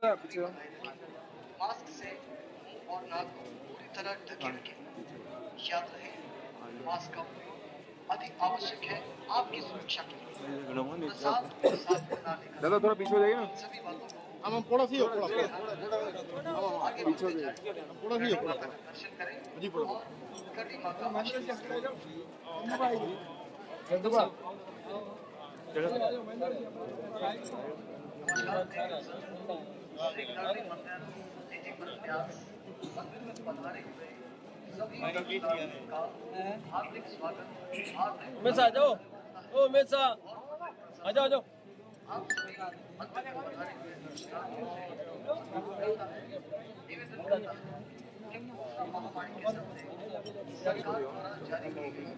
Mask से मुंह और नाक को पूरी तरह ढके रखें। याद रहे, मास्क का उपयोग अधिक आवश्यक है आपकी सुरक्षा के लिए। प्रसाद को साथ में ना लेकर दादा थोड़ा पीछे हो जाइए ना। सभी बातों को हम थोड़ा सी हो आगे बढ़ते जाए। कड़ी माता का दर्शन करें और कड़ी माता का आशीर्वाद हार्दिक स्वागत। उमेश आ जाओ, ओ उमेश आ जाओ, आ जाओ। आप सभी मंदिर में पधारे हुए दर्शनार्थियों से निवेदन करता है कि कोरोना महामारी के चलते सरकार द्वारा जारी की गई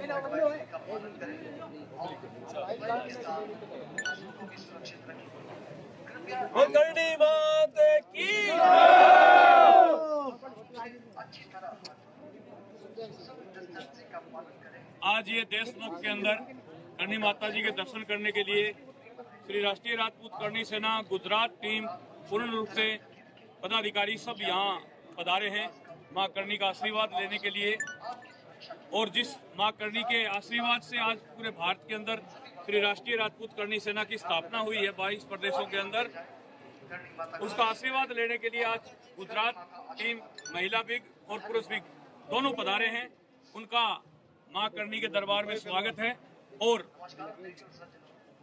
एडवाइजरी का पालन करें और मोबाइल के साथ दूसरों को भी सुरक्षित रखें। कृपया करनी बात की अच्छी तरह सोशल डिस्टेंसिंग का पालन करें। आज ये देशमुख के अंदर करनी माता जी के दर्शन करने के लिए श्री राष्ट्रीय राजपूत करनी सेना गुजरात टीम पूर्ण रूप से पदाधिकारी सब यहाँ पधारे हैं मां करनी का आशीर्वाद लेने के लिए। और जिस मां करनी के आशीर्वाद से आज पूरे भारत के अंदर श्री राष्ट्रीय राजपूत करनी सेना की स्थापना हुई है 22 प्रदेशों के अंदर, उसका आशीर्वाद लेने के लिए आज गुजरात टीम महिला विंग और पुरुष विंग दोनों पधारे हैं। उनका मां करनी के दरबार में स्वागत है और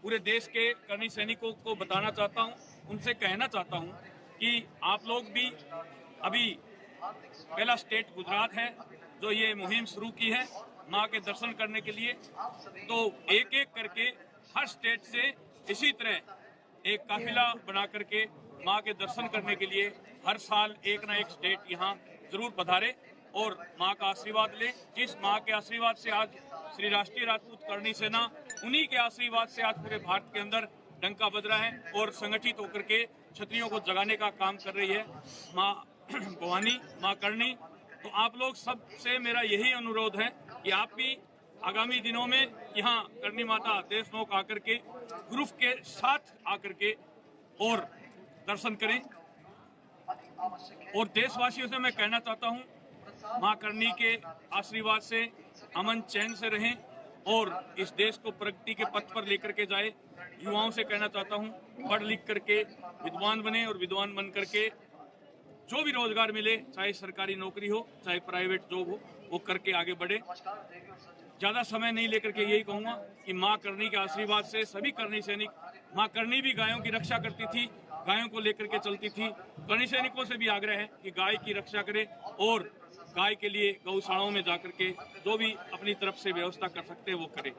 पूरे देश के करनी सैनिकों को बताना चाहता हूं, उनसे कहना चाहता हूं कि आप लोग भी अभी पहला स्टेट गुजरात है जो ये मुहिम शुरू की है मां के दर्शन करने के लिए। तो एक एक करके हर स्टेट से इसी तरह एक काफिला बना करके मां के दर्शन करने के लिए हर साल एक ना एक स्टेट यहाँ जरूर पधारे और मां का आशीर्वाद ले। जिस मां के आशीर्वाद से आज श्री राष्ट्रीय राजपूत करनी सेना, उन्हीं के आशीर्वाद से आज पूरे भारत के अंदर डंका बज रहा है और संगठित होकर के क्षत्रियों को जगाने का काम कर रही है मां भवानी, मां करनी। तो आप लोग सबसे मेरा यही अनुरोध है कि आप भी आगामी दिनों में यहाँ करनी माता देशमुख आकर के ग्रुप के साथ आकर के और दर्शन करें। और देशवासियों से मैं कहना चाहता हूँ मां करनी के आशीर्वाद से अमन चैन से रहें और इस देश को प्रगति के पथ पर लेकर के जाए। युवाओं से कहना चाहता हूँ पढ़ लिख करके विद्वान बने और विद्वान बन करके जो भी रोजगार मिले, चाहे सरकारी नौकरी हो चाहे प्राइवेट जॉब हो, वो करके आगे बढ़े। ज्यादा समय नहीं लेकर के यही कहूंगा कि मां करनी के आशीर्वाद से सभी करनी सैनिक, मां करनी भी गायों की रक्षा करती थी, गायों को लेकर के चलती थी। करनी सैनिकों से भी आग्रह है कि गाय की रक्षा करें और गाय के लिए गौशालाओं में जाकर के जो भी अपनी तरफ से व्यवस्था कर सकते हैं वो करें।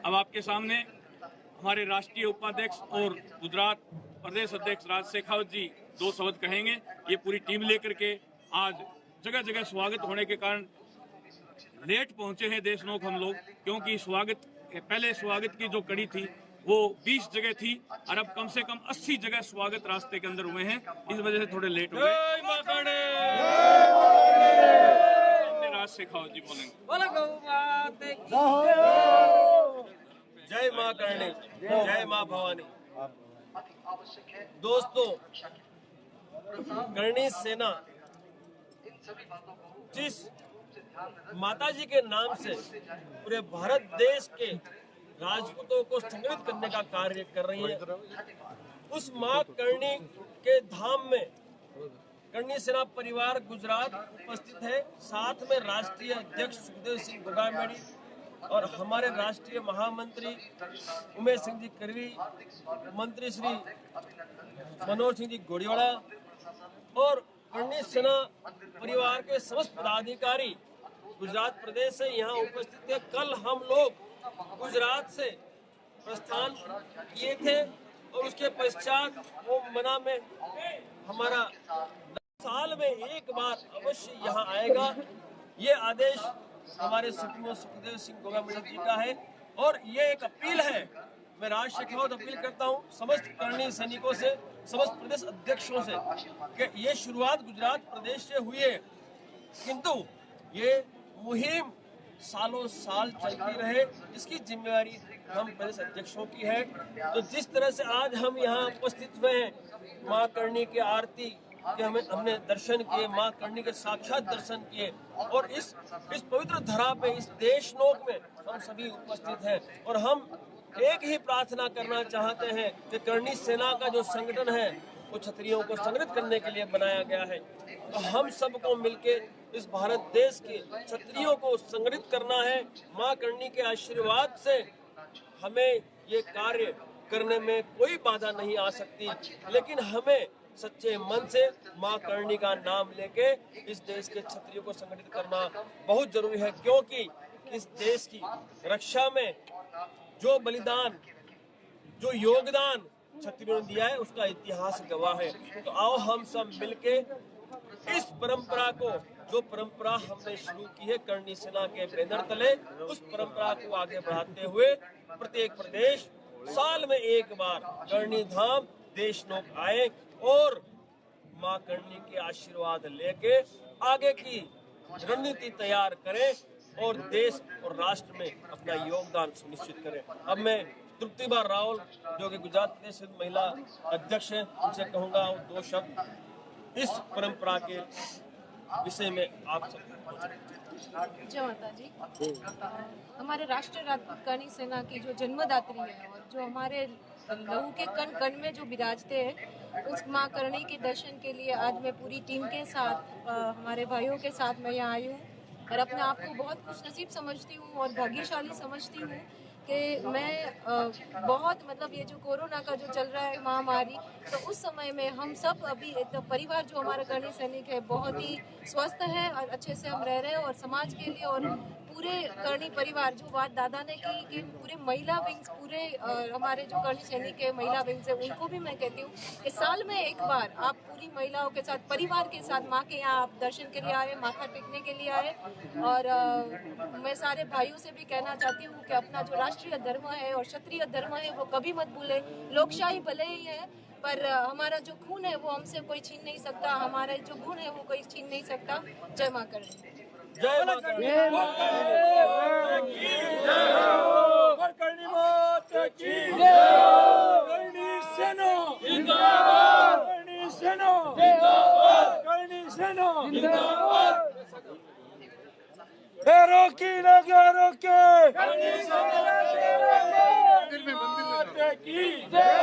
अब आपके सामने हमारे राष्ट्रीय उपाध्यक्ष और गुजरात प्रदेश अध्यक्ष राज शेखावत जी दो शब्द कहेंगे। ये पूरी टीम लेकर के आज जगह जगह स्वागत होने के कारण लेट पहुंचे हैं देशमुख हम लोग, क्योंकि स्वागत पहले स्वागत की जो कड़ी थी वो 20 जगह थी और अब कम से कम 80 जगह स्वागत रास्ते के अंदर हुए हैं, इस वजह से थोड़े लेट हो गए। राज शेखावत जी बोलेंगे। जय मां करनी, जय मां भवानी। दोस्तों, करनी सेना जिस माता जी के नाम से पूरे भारत देश के राजपूतों को संगठित करने का कार्य कर रही है, उस मां करनी के धाम में करनी सेना परिवार गुजरात उपस्थित है। साथ में राष्ट्रीय अध्यक्ष सुखदेव सिंह गोगामेड़ी और हमारे राष्ट्रीय महामंत्री उमेश सिंह जी करवी, मंत्री श्री मनोज सिंह जी गोड़ियोड़ा और करनी सेना परिवार के समस्त पदाधिकारी गुजरात प्रदेश से यहाँ उपस्थित थे। कल हम लोग गुजरात से प्रस्थान किए थे और उसके पश्चात वो मना में हमारा साल में एक बार अवश्य यहाँ आएगा। ये आदेश हमारे सुप्रीमो सुखदेव सिंह गोगामेड़ी जी का है और ये एक अपील है। मैं राज शेखावत अपील करता हूँ समस्त करनी सैनिकों से, समस्त प्रदेश अध्यक्षों से कि ये शुरुआत गुजरात प्रदेश से हुई है, किंतु ये मुहिम सालों साल चलती रहे, इसकी जिम्मेवारी हम प्रदेश अध्यक्षों की है। तो जिस तरह से आज हम यहाँ उपस्थित हुए हैं, माँ करणी की आरती के हमने दर्शन किए, माँ करणी के साक्षात दर्शन किए, और इस पवित्र धरा पे, इस देशनोक में हम सभी उपस्थित हैं। और हम एक ही प्रार्थना करना चाहते हैं कि करणी सेना का जो संगठन है वो क्षत्रियों को संगठित करने के लिए बनाया गया है। तो हम सबको मिलके इस भारत देश के क्षत्रियों को संगठित करना है। माँ करणी के आशीर्वाद से हमें ये कार्य करने में कोई बाधा नहीं आ सकती, लेकिन हमें सच्चे मन से माँ करणी का नाम लेके इस देश के क्षत्रियों को संगठित करना बहुत जरूरी है, क्योंकि इस देश की रक्षा में जो बलिदान, जो योगदान क्षत्रियों ने दिया है, उसका इतिहास गवाह है। तो आओ हम सब मिलके इस परंपरा को, जो परंपरा हमने शुरू की है करणी सेना के बैनर तले, उस परंपरा को आगे बढ़ाते हुए प्रत्येक प्रदेश साल में एक बार करणी धाम देशनोक आए और माँ करणी के आशीर्वाद लेके आगे की रणनीति तैयार करें और देश और राष्ट्र में अपना योगदान सुनिश्चित करें। अब मैं तृप्तिबा रावल, जो कि गुजरात प्रदेश महिला अध्यक्ष हैं, उनसे कहूँगा दो शब्द इस परंपरा के विषय में आप सब। जय माता जी। हमारे राष्ट्रीय राजपूत करणी सेना की जो जन्मदात्री है और जो हमारे लहू के कण कण में जो विराजते हैं, उस माँ करणी के दर्शन के लिए आज मैं पूरी टीम के साथ, हमारे भाइयों के साथ मैं यहाँ आई हूँ और अपने आप को बहुत खुशनसीब समझती हूँ और भाग्यशाली समझती हूँ कि मैं बहुत ये जो कोरोना का जो चल रहा है महामारी, तो उस समय में हम सब अभी तो परिवार जो हमारा करणी सैनिक है बहुत ही स्वस्थ है और अच्छे से हम रह रहे हैं। और समाज के लिए और पूरे करणी परिवार, जो बात दादा ने की कि पूरे महिला विंग्स, पूरे हमारे जो करणी सैनिक है महिला विंग्स है, उनको भी मैं कहती हूँ कि साल में एक बार आप पूरी महिलाओं के साथ, परिवार के साथ माँ के यहाँ आप दर्शन के लिए आए, माथा टेकने के लिए आए। और मैं सारे भाइयों से भी कहना चाहती हूँ कि अपना जो राष्ट्रीय धर्म है और क्षत्रिय धर्म है वो कभी मत भूले। लोकशाही भले ही है, पर हमारा जो खून है वो हमसे कोई छीन नहीं सकता, हमारा जो गुण है वो कोई छीन नहीं सकता। जय माँ करणी। जय माँ करणी। करणी माता की जय। करणी सेना जिंदाबाद। करणी सेना जिंदाबाद। करणी सेना जिंदाबाद। रोकी ना रोके। करणी सेना की जय।